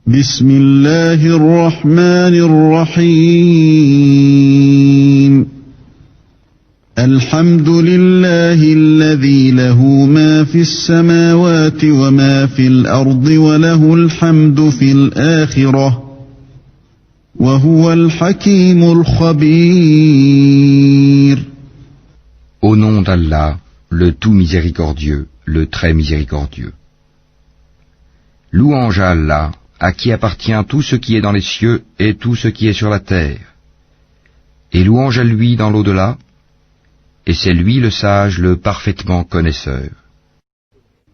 بسم الله الرحمن الرحيم الحمد لله الذي له ما في السماوات وما في الأرض وله الحمد في الآخرة وهو الحكيم الخبير. Au nom d'Allah, le tout miséricordieux, le très miséricordieux. Louange à Allah, à qui appartient tout ce qui est dans les cieux et tout ce qui est sur la terre. Et louange à lui dans l'au-delà, et c'est lui le sage, le parfaitement connaisseur.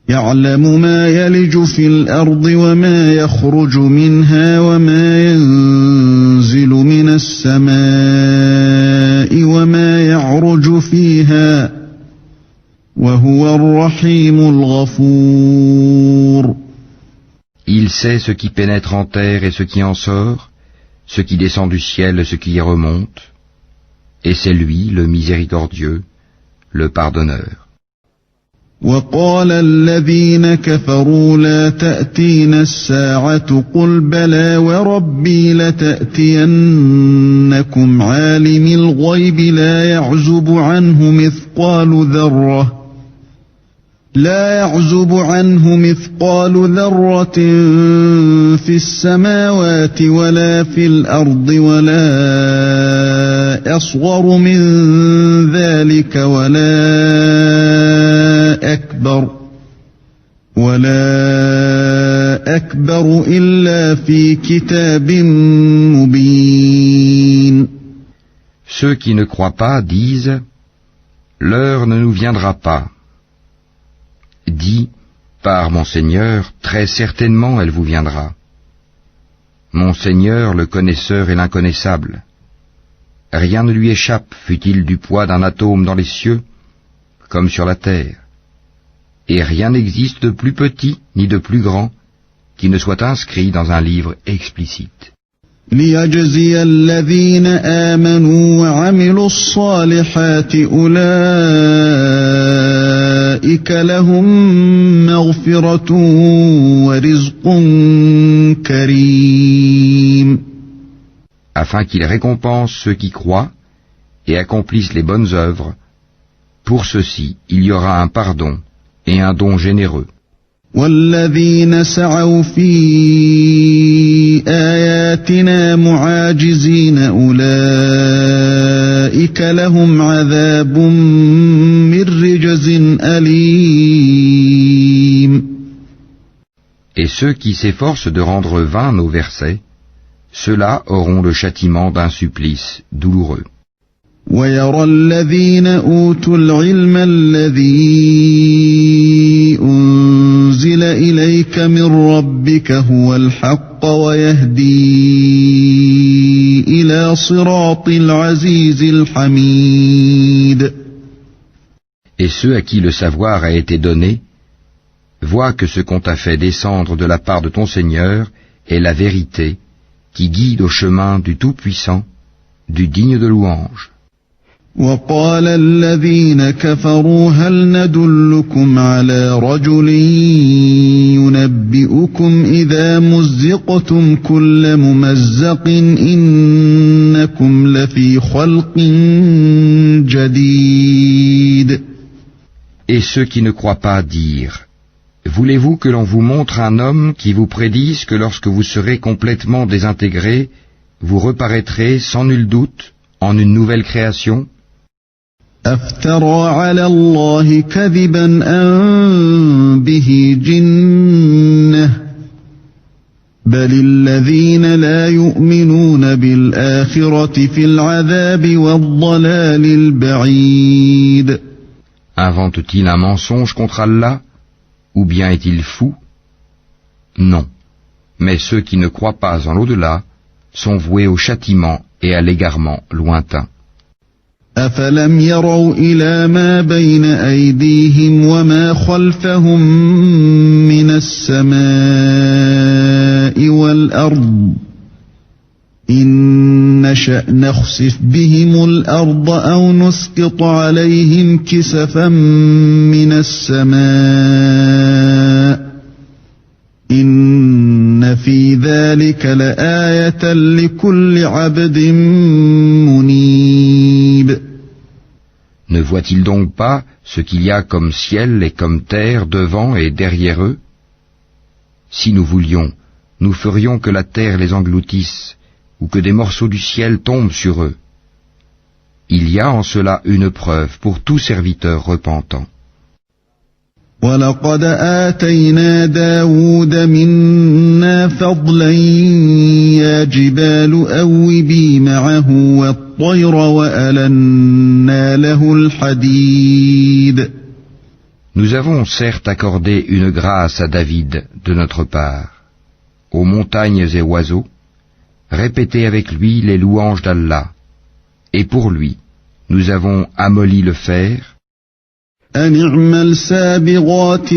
يعلم ما يلج في الأرض وما يخرج منها وما ينزل من السماء وما يعرج فيها وهو الرحيم الغفور. Il sait ce qui pénètre en terre et ce qui en sort, ce qui descend du ciel et ce qui y remonte, et c'est lui le miséricordieux, le pardonneur. وقال الذين كفروا لا تأتينا الساعة قل بلى وربي لتأتينكم عالم الغيب لا يعزب عنه مثقال ذرة في السماوات ولا في الأرض ولا أصغر من ذلك ولا أكبر إلا في كتاب مبين. Ceux qui ne croient pas disent « L'heure ne nous viendra pas ». Dis, par mon Seigneur, très certainement elle vous viendra. Mon Seigneur, le connaisseur et l'inconnaissable. Rien ne lui échappe, fût-il du poids d'un atome dans les cieux, comme sur la terre. Et rien n'existe de plus petit ni de plus grand qui ne soit inscrit dans un livre explicite. ليجزي الذين آمنوا وعملوا الصالحات أولئك لهم مغفرة ورزق كريم. Afin qu'il récompense ceux qui croient et accomplissent les bonnes œuvres, pour ceux-ci il y aura un pardon et un don généreux. والذين سعوا في آياتنا معاجزين أولئك لهم عذاب من رجز أليم. Et ceux qui s'efforcent de rendre vains nos versets, ceux-là auront le châtiment d'un supplice douloureux. ويرى الذين أوتوا العلم الذي أنزل إليك من ربك هو الحق ويهدي إلى صراط العزيز الحميد. Et ceux à qui le savoir a été donné, voient que ce qu'on t'a fait descendre de la part de ton Seigneur est la vérité qui guide au chemin du Tout-Puissant, du digne de louange. وقال الذين كفروا هل ندلكم على رجل ينبئكم إذا مزقتم كل ممزق إنكم لفي خلق جديد. Et ceux qui ne croient pas dirent, voulez-vous que l'on vous montre un homme qui vous prédise que lorsque vous serez complètement désintégrés, vous reparaîtrez sans nul doute en une nouvelle création? أفترى على الله كذبا أم به جنة بل الذين لا يؤمنون بالآخرة في العذاب والضلال البعيد. Invente-t-il un mensonge contre Allah, ou bien est-il fou? Non, mais ceux qui ne croient pas en l'au-delà sont voués au châtiment et à l'égarement lointain. أفلم يروا إلى ما بين أيديهم وما خلفهم من السماء والأرض إن نشأ نخسف بهم الأرض أو نسقط عليهم كسفا من السماء إن إِنَّ فِي ذَلِكَ لَآيَةً لِكُلِّ عَبْدٍ مُنِيبٍ. Ne voit-il donc pas ce qu'il y a comme ciel et comme terre devant et derrière eux? Si nous voulions, nous ferions que la terre les engloutisse, ou que des morceaux du ciel tombent sur eux. Il y a en cela une preuve pour tout serviteur repentant. وَلَقَدْ آتَيْنَا دَاوُودَ مِنَّا فَضْلًا يَا جِبَالُ أَوِّبِي مَعَهُ وَالطَّيْرَ وَأَلَنَّا لَهُ الْحَدِيدَ. Nous avons certes accordé une grâce à David de notre part. Aux montagnes et oiseaux, répétez avec lui les louanges d'Allah. Et pour lui, nous avons amolli le fer. أَنِ اعْمَلْ سَابِغَاتٍ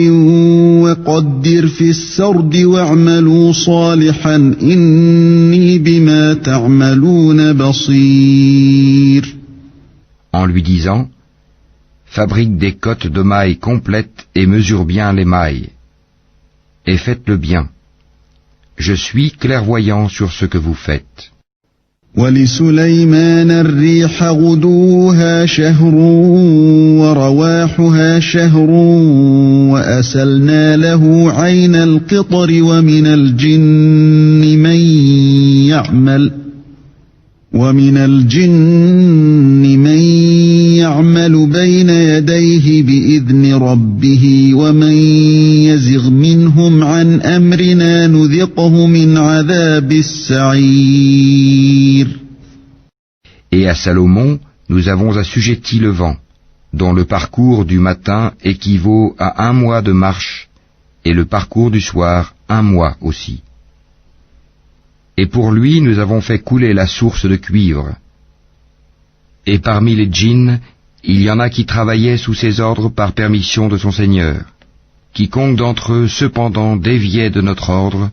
وَقَدِّرْ فِي السَّرْدِ وَاعْمَلُوا صَالِحًا إِنِّي بِمَا تَعْمَلُونَ بَصِيرٌ. En lui disant, fabrique des cottes de mailles complètes et mesure bien les mailles. Et faites-le bien. Je suis clairvoyant sur ce que vous faites. وَلِسُلَيْمَانَ الرِّيحَ غُدُوُّهَا شَهْرٌ وَرَوَاحُهَا شَهْرٌ وَأَسَلْنَا لَهُ عَيْنَ الْقِطْرِ وَمِنَ الْجِنِّ مَن يَعْمَلُ بَيْنَ يَدَيْهِ بِإِذْنِ رَبِّهِ وَمَن يَزِغْ مِنْهُمْ عَنْ أَمْرِنَا نُذِقْهُ مِنْ عَذَابِ السَّعِيرِ. Et à Salomon, nous avons assujetti le vent, dont le parcours du matin équivaut à 1 mois de marche, et le parcours du soir 1 mois aussi. Et pour lui, nous avons fait couler la source de cuivre. Et parmi les djinns, il y en a qui travaillaient sous ses ordres par permission de son Seigneur. Quiconque d'entre eux cependant déviait de notre ordre,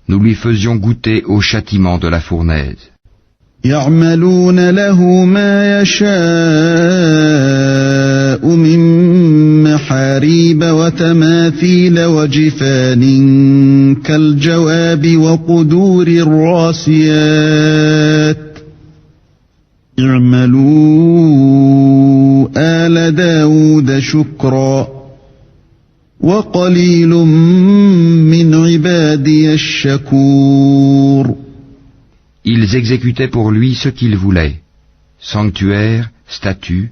nous lui faisions goûter au châtiment de la fournaise. يَعْمَلُونَ لَهُ مَا يَشَاءُ مِن مَّحَارِيبَ وَتَمَاثِيلَ وَجِفَانٍ كَالْجَوَابِ وَقُدُورٍ رَّاسِيَاتٍ. اعْمَلُوا آلَ دَاوُودَ شُكْرًا وَقَلِيلٌ مِّنْ عِبَادِيَ الشَّكُورُ. Ils exécutaient pour lui ce qu'ils voulaient, sanctuaires, statues,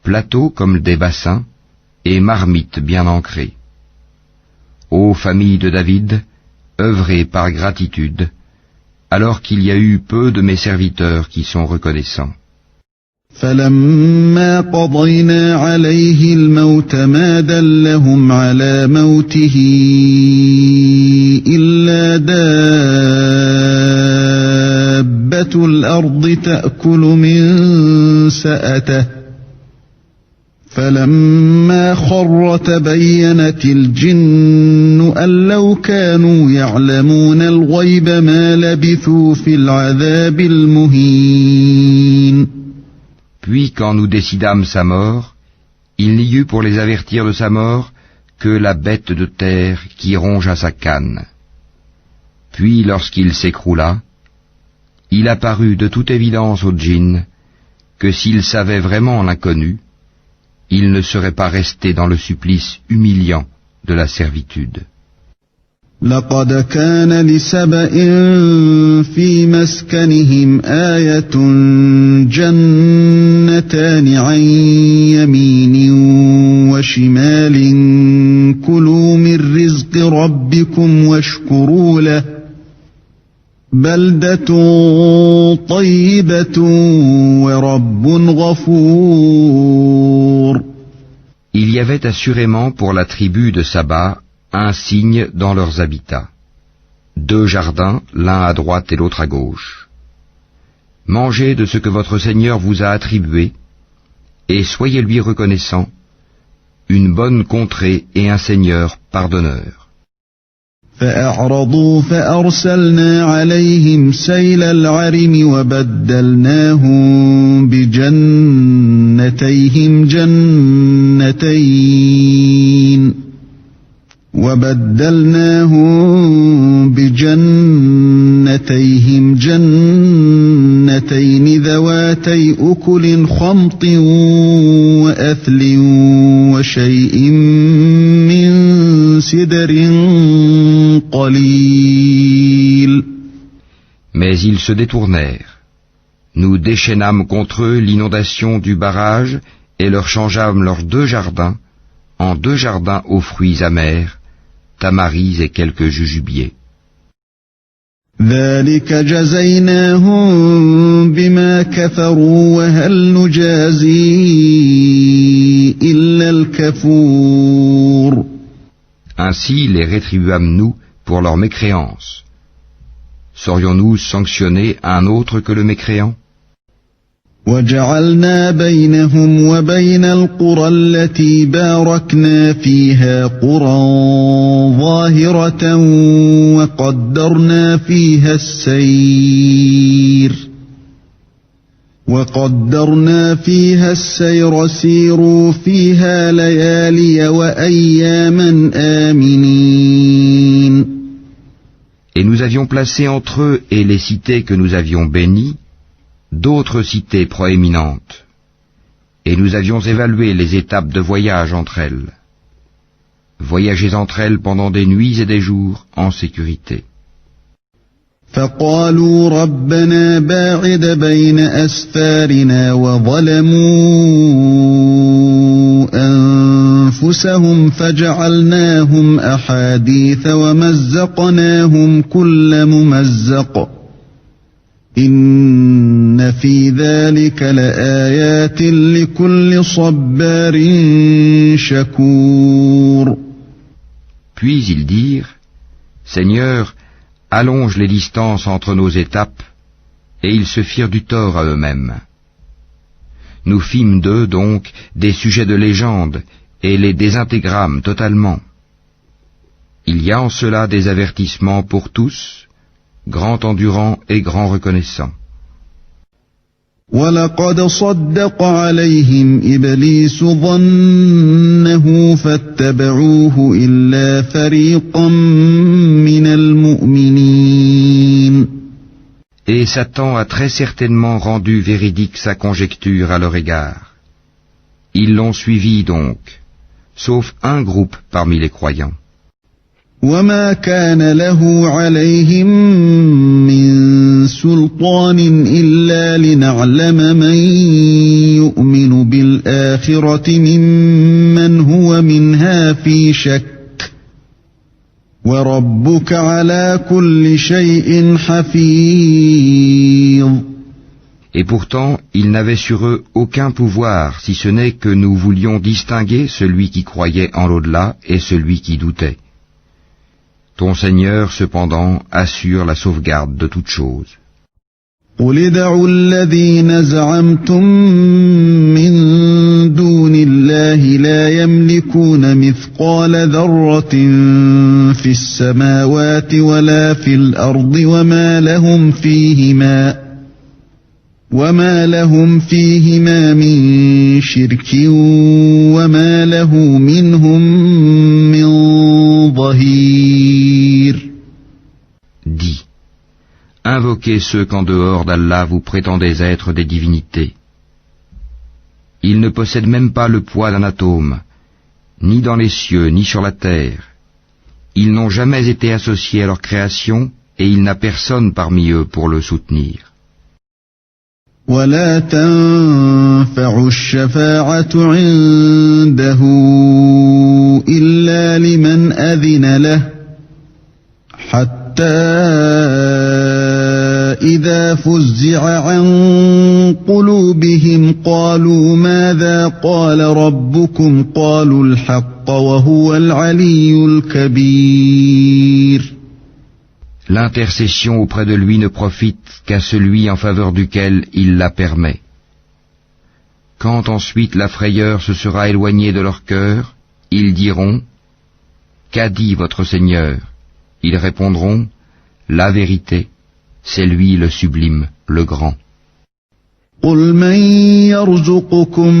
plateaux comme des bassins, et marmites bien ancrées. Ô famille de David, œuvrez par gratitude, alors qu'il y a eu peu de mes serviteurs qui sont reconnaissants. فَلَمَّا قَضَيْنَا عَلَيْهِ الْمَوْتَ مَا دَلَّهُمْ عَلَى مَوْتِهِ إِلَّا دَابَّةُ الْأَرْضِ تَأْكُلُ مِنْ سَأَتَهُ فَلَمَّا خَرَّ تَبَيَّنَتِ الْجِنُّ أَن لَّوْ كَانُوا يَعْلَمُونَ الْغَيْبَ مَا لَبِثُوا فِي الْعَذَابِ الْمُهِينِ. Puis quand nous décidâmes sa mort, il n'y eut pour les avertir de sa mort que la bête de terre qui ronge à sa canne. Puis lorsqu'il s'écroula, il apparut de toute évidence aux djinns que s'ils savaient vraiment l'inconnu, ils ne seraient pas restés dans le supplice humiliant de la servitude. لَقَدْ كَانَ لِسَبَإٍ فِي مَسْكَنِهِمْ آيَةٌ جَنَّتَانِ عَنْ يَمِينٍ وَشِمَالٍ كُلُوا مِنْ رِزْقِ رَبِّكُمْ وَاشْكُرُوا لَهُ بَلْدَةٌ طَيِّبَةٌ وَرَبٌّ غَفُورٌ. Il y avait assurément pour la tribu de Saba un signe dans leurs habitats. 2 jardins, l'un à droite et l'autre à gauche. Mangez de ce que votre Seigneur vous a attribué, et soyez lui reconnaissant, une bonne contrée et un Seigneur pardonneur. فَأَعْرَضُوا فَأَرْسَلْنَا عَلَيْهِمْ سَيْلَ الْعَرِمِ وَبَدَّلْنَاهُمْ جنتيهم جنتين ذواتي أكل خمط وأثل وشيء من سدر قليل. Mais ils se détournèrent. Nous déchaînâmes contre eux l'inondation du barrage et leur changeâmes leurs 2 jardins en 2 jardins aux fruits amers, tamaris et quelques jujubiers. ذلك جزيناهم بما كفروا وهل نجازي إلا الكفور. Ainsi les rétribuâmes-nous pour leur mécréance. Saurions-nous sanctionner un autre que le mécréant? وجعلنا بينهم وبين القرى التي باركنا فيها قرى ظاهرة وقدرنا فيها السير سيروا فيها ليالي وأياما آمنين. Et nous avions placé entre eux et les cités que nous avions bénies d'autres cités proéminentes, et nous avions évalué les étapes de voyage entre elles. Voyagez entre elles pendant des nuits et des jours en sécurité. فقالوا ربنا باعد بين أسفارنا وظلموا أنفسهم فجعلناهم أحاديث ومزقناهم كل ممزق إن في ذلك لآيات لكل صبار شكور. Puis ils dirent, Seigneur, allonge les distances entre nos étapes, et ils se firent du tort à eux-mêmes. Nous fîmes d'eux donc des sujets de légende, et les désintégrâmes totalement. Il y a en cela des avertissements pour tous, grand endurant et grand reconnaissant. وَلَقَدْ صَدَّقَ عَلَيْهِمْ إِبْلِيسُ ظَنَّهُ فَاتَّبَعُوهُ إِلَّا فَرِيقًا مِنَ الْمُؤْمِنِينَ. Et Satan a très certainement rendu véridique sa conjecture à leur égard. Ils l'ont suivi donc, sauf un groupe parmi les croyants. وَمَا كَانَ لَهُ عَلَيْهِمْ مِنْ سُلْطَانٍ إِلَّا لِنَعْلَمَ مَنْ يُؤْمِنُ بِالْآخِرَةِ مِمَّنْ هُوَ مِنْهَا فِي شَكٍّ وَرَبُّكَ عَلَى كُلِّ شَيْءٍ حَفِيظٌ. Et pourtant, ils n'avaient sur eux aucun pouvoir, si ce n'est que nous voulions distinguer celui qui croyait en l'au-delà et celui qui doutait. Ton Seigneur, cependant, assure la sauvegarde de toutes choses. قُلِ ادْعُوا الَّذِينَ زَعَمْتُم مِّن دُونِ اللَّهِ لَا يَمْلِكُونَ مِثْقَالَ ذَرَّةٍ فِي السَّمَاوَاتِ وَلَا فِي الْأَرْضِ وَمَا لَهُمْ فِيهِمَا مِن شِرْكٍ وَمَا لَهُ مِنْهُم مِّن ظَهِيرٍ. Dis, invoquez ceux qu'en dehors d'Allah vous prétendez être des divinités. Ils ne possèdent même pas le poids d'un atome, ni dans les cieux, ni sur la terre. Ils n'ont jamais été associés à leur création, et il n'a personne parmi eux pour le soutenir. وَلَا تَنفَعُ الشَّفَاعَةُ عِندَهُ إِلَّا لِمَنْ أَذِنَ لَهُ حَتَّى إِذَا فُزِّعَ عَنْ قُلُوبِهِمْ قَالُوا مَاذَا قَالَ رَبُّكُمْ قَالُوا الْحَقَّ وَهُوَ الْعَلِيُّ الْكَبِيرُ. L'intercession auprès de lui ne profite qu'à celui en faveur duquel il la permet. Quand ensuite la frayeur se sera éloignée de leur cœur, ils diront « Qu'a dit votre Seigneur ?» Ils répondront « La vérité, c'est lui le sublime, le grand. » قُلْ مَنْ يَرْزُقُكُمْ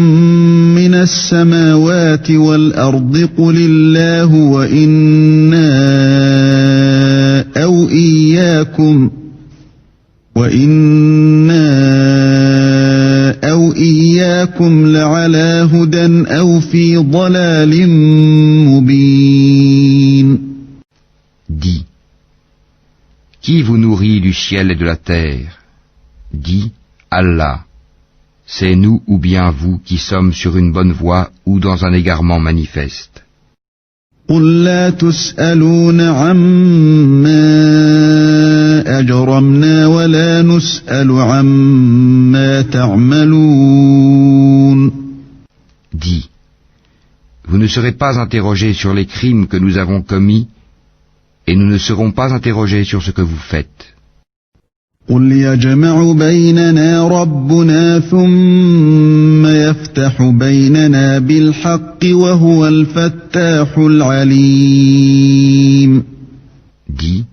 مِنَ السَّمَاوَاتِ وَالْأَرْضِ قُلِ اللَّهُ وَإِنَّا أو إياكم وإنا أو إياكم لعلى هدى أو في ضلال مبين. Dis, qui vous nourrit du ciel et de la terre? Dis, Allah. C'est nous ou bien vous qui sommes sur une bonne voie ou dans un égarement manifeste. قل لا تسألون عما أجرمنا ولا نسأل عما تعملون. Dis, vous ne serez pas interrogés sur les crimes que nous avons commis et nous ne serons pas interrogés sur ce que vous faites. قل يجمع بيننا ربنا ثم يفتح بيننا بالحق وهو الفتاح العليم. Dis,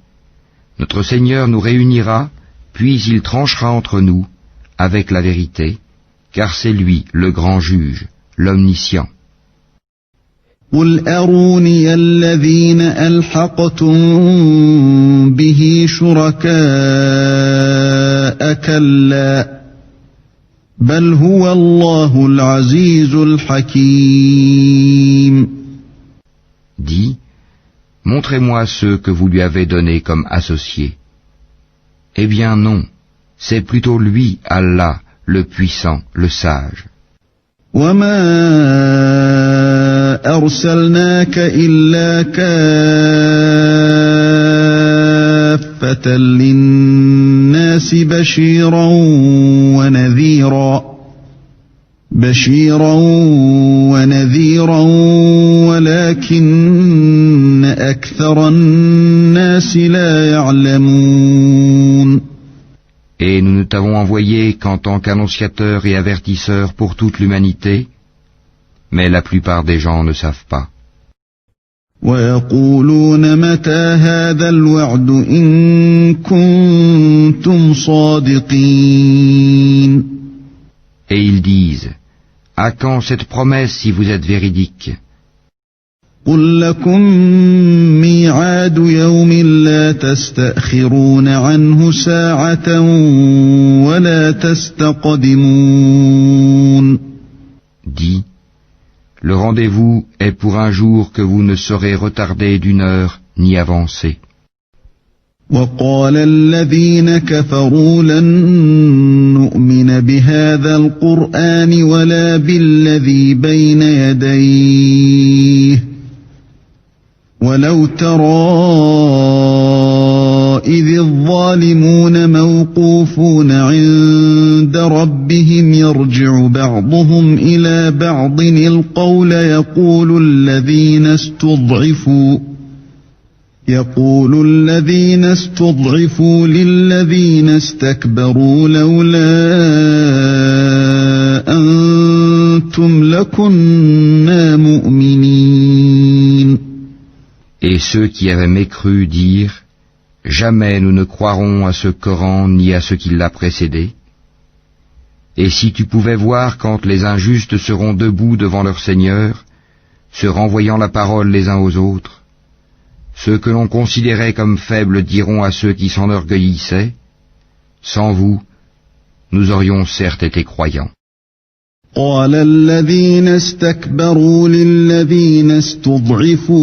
notre Seigneur nous réunira, puis il tranchera entre nous avec la vérité, car c'est lui le grand juge, l'omniscient. قل أروني الذين ألحقتم به شركاء كلا بل هو الله العزيز الحكيم. Dis, montrez-moi ceux que vous lui avez donnés comme associés. Eh bien non, c'est plutôt lui, Allah, le puissant, le sage. وما أرسلناك إلا كافة للناس بشيرا ونذيرا ولكن أكثر الناس لا يعلمون. Et nous ne t'avons envoyé qu'en tant qu'annonciateur et avertisseur pour toute l'humanité, mais la plupart des gens ne savent pas. ويقولون متى هذا الوعد إن كنتم صادقين. Et ils disent, à quand cette promesse si vous êtes véridique? قل لكم ميعاد يوم لا تستأخرون عنه ساعة ولا تستقدمون. Dis, le rendez-vous est pour un jour que vous ne saurez retarder d'une heure ni avancer. وقال الذين كفروا لن نؤمن بهذا القرآن ولا بالذي بين يديه ولو ترى إذ الظالمون موقوفون عند ربهم يرجع بعضهم إلى بعض القول يقول الذين استضعفوا للذين استكبروا لولا أنتم لكنا مؤمنين. Et ceux qui avaient mécru dirent, jamais nous ne croirons à ce Coran ni à ce qui l'a précédé. Et si tu pouvais voir quand les injustes seront debout devant leur Seigneur, se renvoyant la parole les uns aux autres, ceux que l'on considérait comme faibles diront à ceux qui s'enorgueillissaient, sans vous, nous aurions certes été croyants. قال الذين استكبروا للذين استضعفوا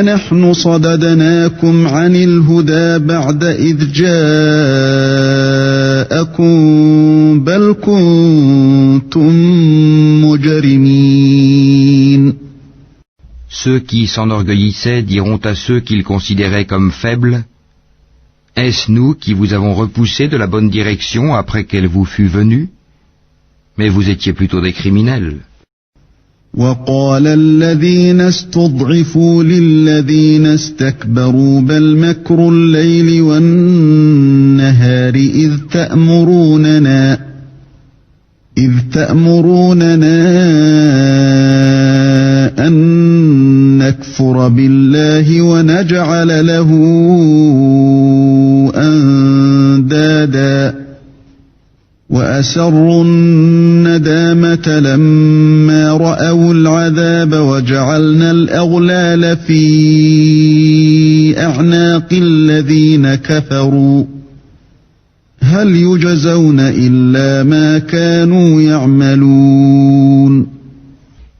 أنحن صددناكم عن الهدى بعد إذ جاءكم بل كنتم مجرمين. Ceux qui s'enorgueillissaient diront à ceux qu'ils considéraient comme faibles, est-ce nous qui vous avons repoussé de la bonne direction après qu'elle vous fût venue? Mais vous étiez plutôt des criminels. وقال الذين استضعفوا للذين استكبروا بل مكر الليل والنهار إذ تأمروننا أن نكفر بالله ونجعل له أندادا وأسروا الندامة لما رأوا العذاب وجعلنا الأغلال في أعناق الذين كفروا هل يجزون إلا ما كانوا يعملون.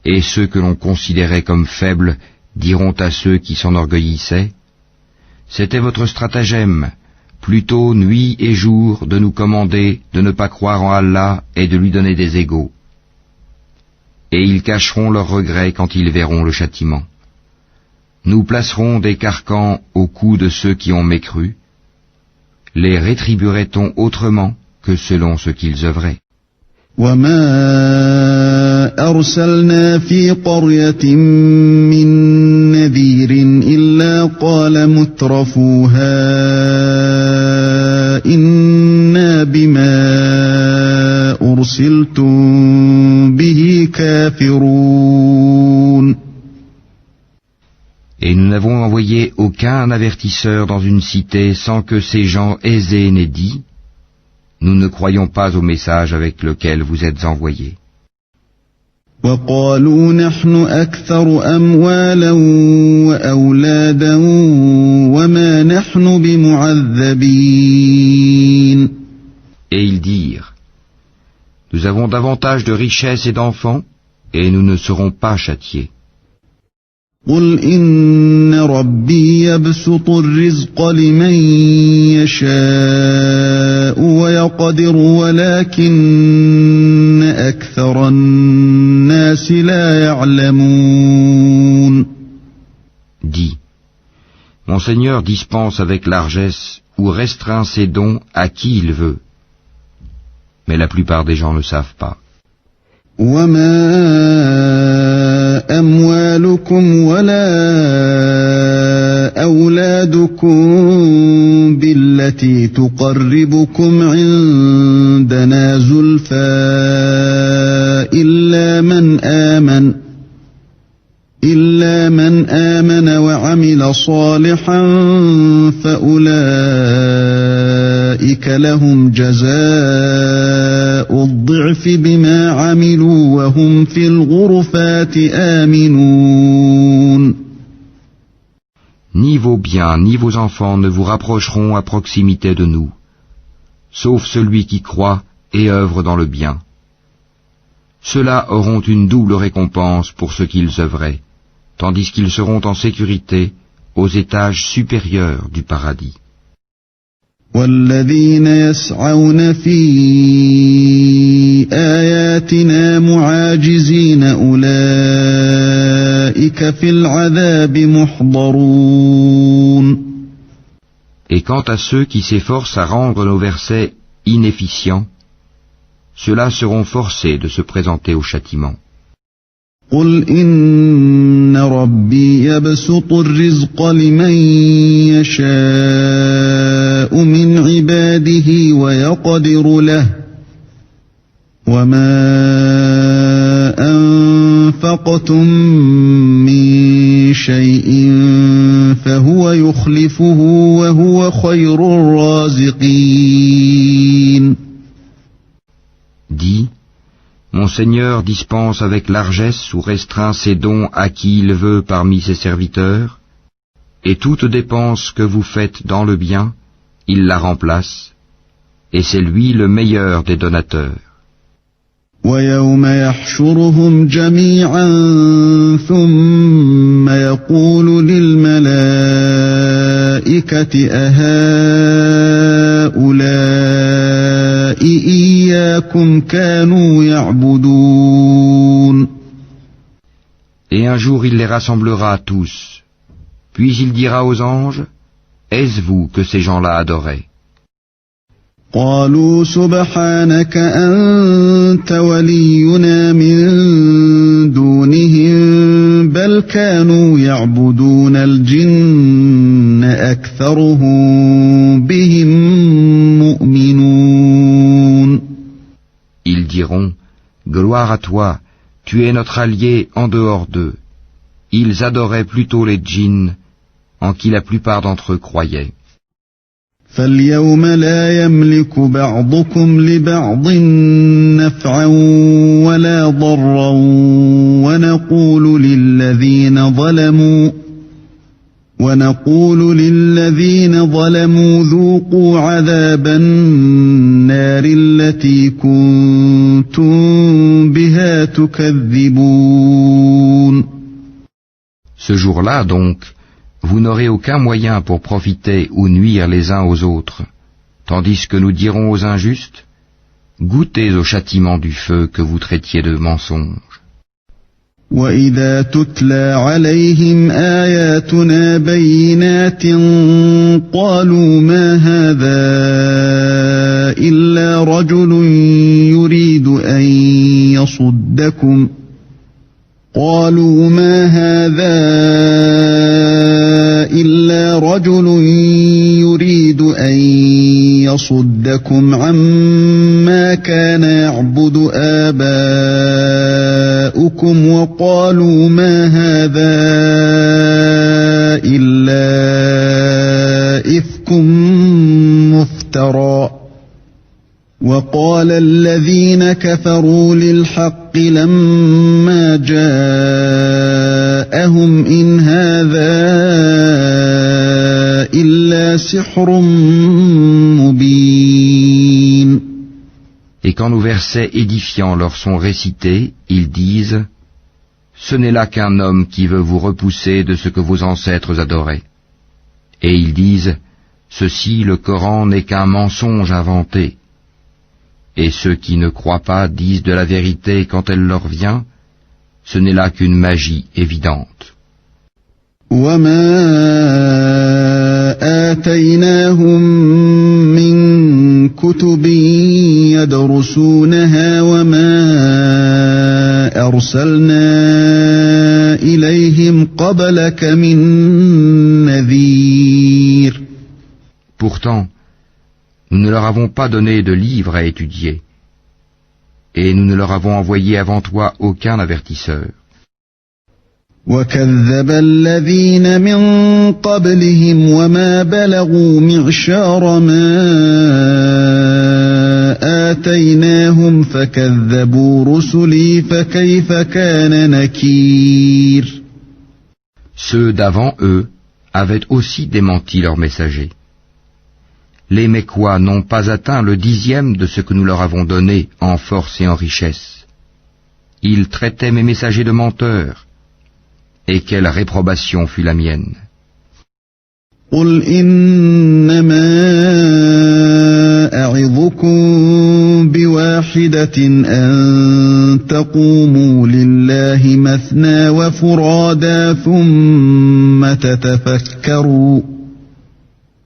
Et ceux que l'on considérait comme faibles diront à ceux qui s'enorgueillissaient: c'était votre stratagème, plutôt nuit et jour, de nous commander de ne pas croire en Allah et de lui donner des égaux. Et ils cacheront leurs regrets quand ils verront le châtiment. Nous placerons des carcans au cou de ceux qui ont mécru. Les rétribuerait-on autrement que selon ce qu'ils œuvraient? وما أرسلنا في قرية من نذير إلا قال مترفوها إنا بما أرسلتم به كافرون. Et nous n'avons envoyé aucun avertisseur dans une cité sans que ces gens aisés n'aient dit: nous ne croyons pas au message avec lequel vous êtes envoyés. وقالوا نحن أكثر أموالا وأولادا وما نحن بمعذبين. Et ils dirent: nous avons davantage de richesses et d'enfants, et nous ne serons pas châtiés. قل إن ربي يبسط الرزق لمن يشاء ويقدر ولكن أكثر الناس لا يعلمون. Dis: mon Seigneur dispense avec largesse ou restreint ses dons à qui il veut, mais la plupart des gens ne savent pas. وما أموالكم ولا أولادكم بالتي تقربكم عندنا زلفى إلا من آمن وعمل صالحا فأولئك لهم جزاء الضعف بما عملوا وهم في الغرفات آمنون. Ni vos biens, ni vos enfants ne vous rapprocheront à proximité de nous, sauf celui qui croit et œuvre dans le bien. Ceux-là auront une double récompense pour ce qu'ils œuvraient, tandis qu'ils seront en sécurité aux étages supérieurs du paradis. والذين يسعون في آياتنا معاجزين أولئك في العذاب محضرون. Et quant à ceux qui s'efforcent à rendre nos versets inefficients, ceux-là seront forcés de se présenter au châtiment. قل إن ربي يبسط الرزق لمن يشاء من عباده ويقدر له وما أنفقتم من شيء فهو يخلفه وهو خير الرازقين. Dis: mon Seigneur dispense avec largesse ou restreint ses dons à qui il veut parmi ses serviteurs, et toute dépense que vous faites dans le bien, il la remplace, et c'est lui le meilleur des donateurs. وَيَوْمَ يَحْشُرُهُمْ جَمِيعًا ثُمَّ يَقُولُ لِلْمَلَائِكَةِ أَهَؤُلَاءِ إِيَّاكُمْ كَانُوا يَعْبُدُونَ. Et un jour il les rassemblera tous, puis il dira aux anges: est-ce vous que ces gens-là adoraient? قالوا سبحانك أنت ولينا من دونهم بل كانوا يعبدون الجن أكثرهم بهم مؤمنون. Ils diront: gloire à toi, tu es notre allié en dehors d'eux. Ils adoraient plutôt les djinns, en qui la plupart d'entre eux croyaient. فاليوم لا يملك بعضكم لبعض نفعا ولا ضرا ونقول للذين ظلموا ذوقوا عذاب النار التي كنتم بها تكذبون. Ce jour-là donc, vous n'aurez aucun moyen pour profiter ou nuire les uns aux autres, tandis que nous dirons aux injustes, goûtez au châtiment du feu que vous traitiez de mensonge. وَإِذَا تُتْلَى عَلَيْهِمْ آيَاتُنَا بَيِّنَاتٍ قَالُوا مَا هَذَا إِلَّا رَجُلٌ يُرِيدُ أَن يَصُدَّكُمْ عَمَّا كَانَ يَعْبُدُ آبَاؤُكُمْ وَقَالُوا مَا هَذَا إِلَّا إِفْكٌ مُفْتَرًى. وَقَالَ الَّذِينَ كَفَرُوا لِلْحَقِّ لَمَّا جَاءَهُمْ إِنْ هَذَا إِلَّا سِحْرٌ مُبِينٌ. Et quand nos versets édifiants leur sont récités, ils disent, ce n'est là qu'un homme qui veut vous repousser de ce que vos ancêtres adoraient. Et ils disent, ceci, le Coran n'est qu'un mensonge inventé. Et ceux qui ne croient pas disent de la vérité quand elle leur vient, ce n'est là qu'une magie évidente. وَمَا آتَيْنَاهُمْ مِنْ كُتُبٍ يَدْرُسُونَهَا وَمَا أَرْسَلْنَا إِلَيْهِمْ قَبْلَكَ مِنْ نَذِيرٍ. Pourtant, nous ne leur avons pas donné de livres à étudier, et nous ne leur avons envoyé avant toi aucun avertisseur. وَكَذَّبَ الَّذِينَ مِن قَبْلِهِمْ وَمَا بَلَغُوا مِعْشَارَ مَا آتَيْنَاهُمْ فَكَذَّبُوا رُسُلِي فَكَيْفَ كَانَ نَكِيرِ. Ceux d'avant eux avaient aussi démenti leurs messagers. Les Mécois n'ont pas atteint le 10e de ce que nous leur avons donné en force et en richesse. Ils traitaient mes messagers de menteurs. Et quelle réprobation fut la mienne. قُلْ إِنَّمَا أَعِظُكُم بِوَاحِدَةٍ أَن تَقُومُوا لِلَّهِ مَثْنَىٰ وَفُرَادَىٰ ثُمَّ تَتَفَكَّرُوا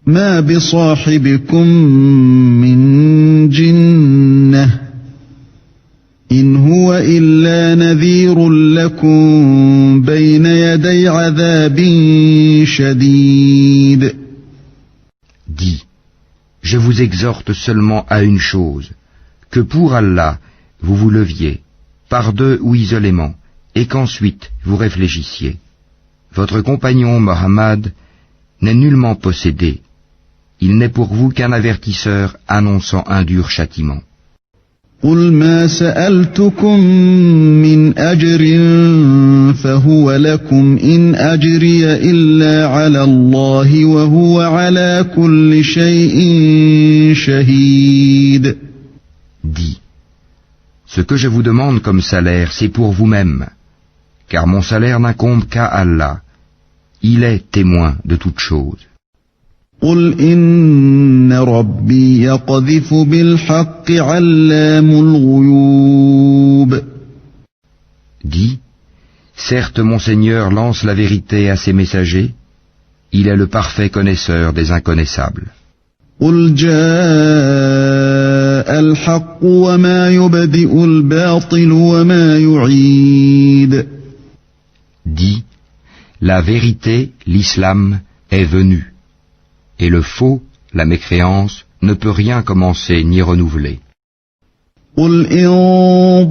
مَا بِصَاحِبِكُم مِّن جِنَّةٍ إِنْ هُوَ إِلَّا نَذِيرٌ لَكُمْ بَيْنَ يَدَيْ عَذَابٍ شَدِيدٍ. Dis, je vous exhorte seulement à une chose, que pour Allah vous vous leviez, par deux ou isolément, et qu'ensuite vous réfléchissiez. Votre compagnon Mohammed n'est nullement possédé. Il n'est pour vous qu'un avertisseur annonçant un dur châtiment. قُلْ مَا سَأَلْتُكُم مِّنْ أَجْرٍ فَهُوَ لَكُمْ إِنْ أَجْرِيَ إِلَّا عَلَى اللَّهِ وَهُوَ عَلَى كُلِّ شَيْءٍ شَهِيدٌ. Dis, ce que je vous demande comme salaire, c'est pour vous-même, car mon salaire n'incombe qu'à Allah. Il est témoin de toutes choses. قُلْ إِنَّ رَبِّي يَقْذِفُ بِالْحَقِّ عَلَّامُ الْغُيُوبِ. Dis, certes mon Seigneur lance la vérité à ses messagers, il est le parfait connaisseur des inconnaissables. قُلْ جَاءَ الْحَقُّ وَمَا يُبْدِئُ الْبَاطِلُ وَمَا يُعِيدُ. Dis, la vérité, l'islam, est venu. Et le faux, la mécréance, ne peut rien commencer ni renouveler. قُلْ إِن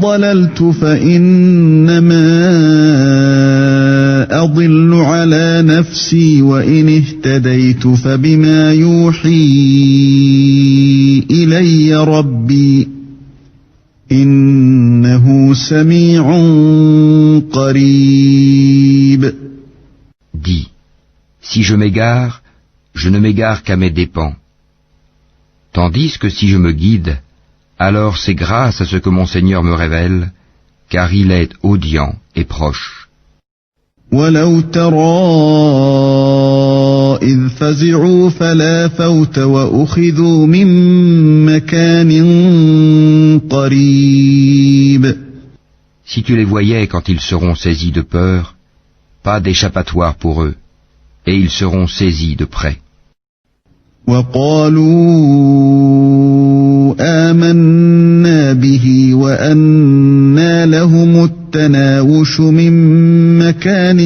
ضَلَلْتُ فَإِنَّمَا أَضِلُّ عَلَى نَفْسِي وَإِنِ اهْتَدَيْتُ فَبِمَا يُوحِي إِلَيَّ رَبِّي إِنَّهُ سَمِيعٌ قَرِيبٌ. Dis, Si je m'égare, je ne m'égare qu'à mes dépens. Tandis que si je me guide, alors c'est grâce à ce que mon Seigneur me révèle, car il est audient et proche. ولو ترى إذ فزعوا فلا فوت وأخذوا من مكان قريب. Si tu les voyais quand ils seront saisis de peur, pas d'échappatoire pour eux, et ils seront saisis de près. وقالوا آمنا به وأنى لهم التناوش من مكان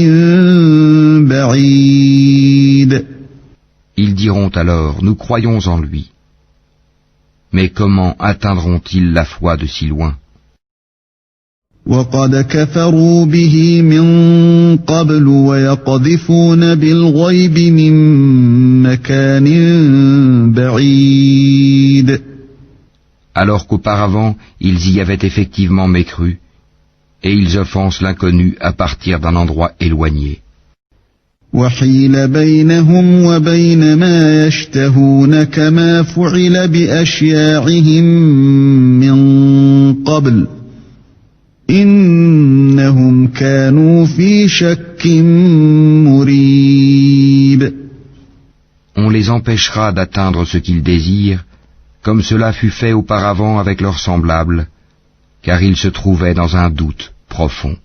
بعيد. Ils diront alors, nous croyons en lui. Mais comment atteindront-ils la foi de si loin? وقد كفروا به من قبل ويقذفون بالغيب من مكان بعيد. Alors qu'auparavant, ils y avaient effectivement mécru, et ils offensent l'inconnu à partir d'un endroit éloigné. وحيل بينهم وبين ما يشتهون كما فعل بأشياعهم من قبل. إنهم كانوا في شك مريب. On les empêchera d'atteindre ce qu'ils désirent, comme cela fut fait auparavant avec leurs semblables, car ils se trouvaient dans un doute profond.